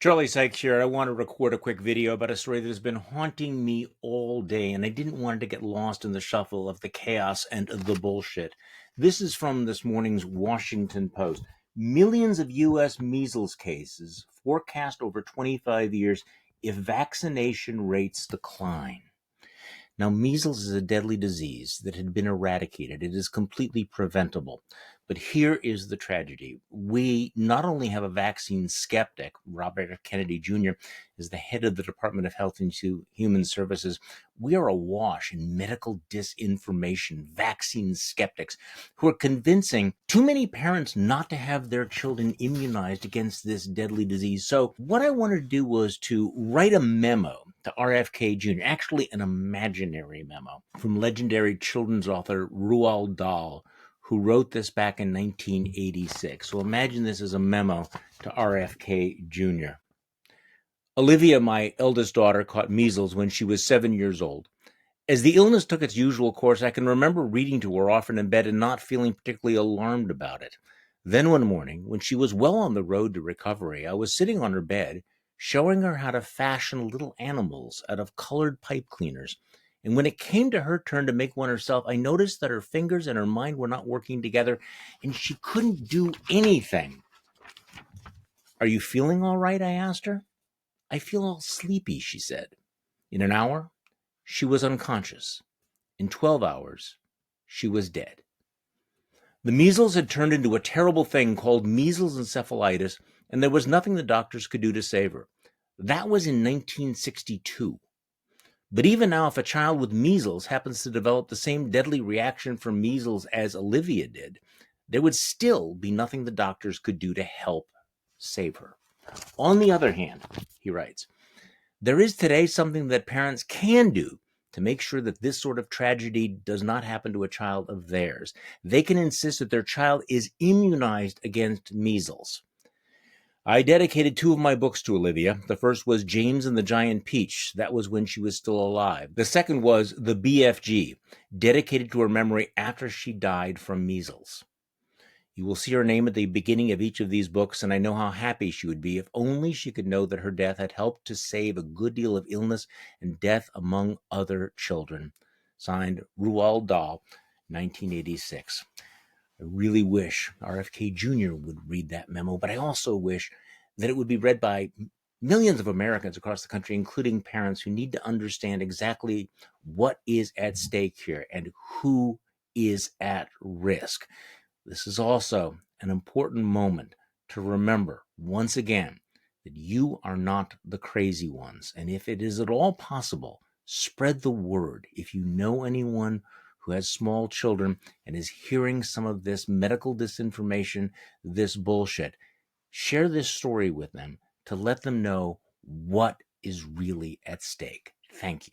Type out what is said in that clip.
Charlie Sykes here. I want to record a quick video about a story that has been haunting me all day, and I didn't want it to get lost in the shuffle of the chaos and the bullshit. This is from this morning's Washington Post. Millions of U.S. measles cases forecast over 25 years if vaccination rates decline. Now, measles is a deadly disease that had been eradicated. It is completely preventable. But here is the tragedy. We not only have a vaccine skeptic, Robert F. Kennedy Jr. is the head of the Department of Health and Human Services. We are awash in medical disinformation, vaccine skeptics who are convincing too many parents not to have their children immunized against this deadly disease. So what I wanted to do was to write a memo to RFK Jr., actually an imaginary memo from legendary children's author Roald Dahl, who wrote this back in 1986. So imagine this as a memo to RFK Jr. Olivia, my eldest daughter, caught measles when she was 7 years old. As the illness took its usual course, I can remember reading to her often in bed and not feeling particularly alarmed about it. Then one morning, when she was well on the road to recovery, I was sitting on her bed, showing her how to fashion little animals out of colored pipe cleaners. And when it came to her turn to make one herself, I noticed that her fingers and her mind were not working together, and she couldn't do anything. "Are you feeling all right?" I asked her. "I feel all sleepy," she said. In an hour, she was unconscious. In 12 hours, she was dead. The measles had turned into a terrible thing called measles encephalitis, and there was nothing the doctors could do to save her. That was in 1962. But even now, if a child with measles happens to develop the same deadly reaction from measles as Olivia did, there would still be nothing the doctors could do to help save her. On the other hand, he writes, there is today something that parents can do to make sure that this sort of tragedy does not happen to a child of theirs. They can insist that their child is immunized against measles. I dedicated 2 of my books to Olivia. The first was James and the Giant Peach. That was when she was still alive. The second was The BFG, dedicated to her memory after she died from measles. You will see her name at the beginning of each of these books, and I know how happy she would be if only she could know that her death had helped to save a good deal of illness and death among other children. Signed, Roald Dahl, 1986. I really wish RFK Jr. would read that memo, but I also wish that it would be read by millions of Americans across the country, including parents who need to understand exactly what is at stake here and who is at risk. This is also an important moment to remember, once again, that you are not the crazy ones. And if it is at all possible, spread the word. If you know anyone who has small children and is hearing some of this medical disinformation, this bullshit, share this story with them to let them know what is really at stake. Thank you.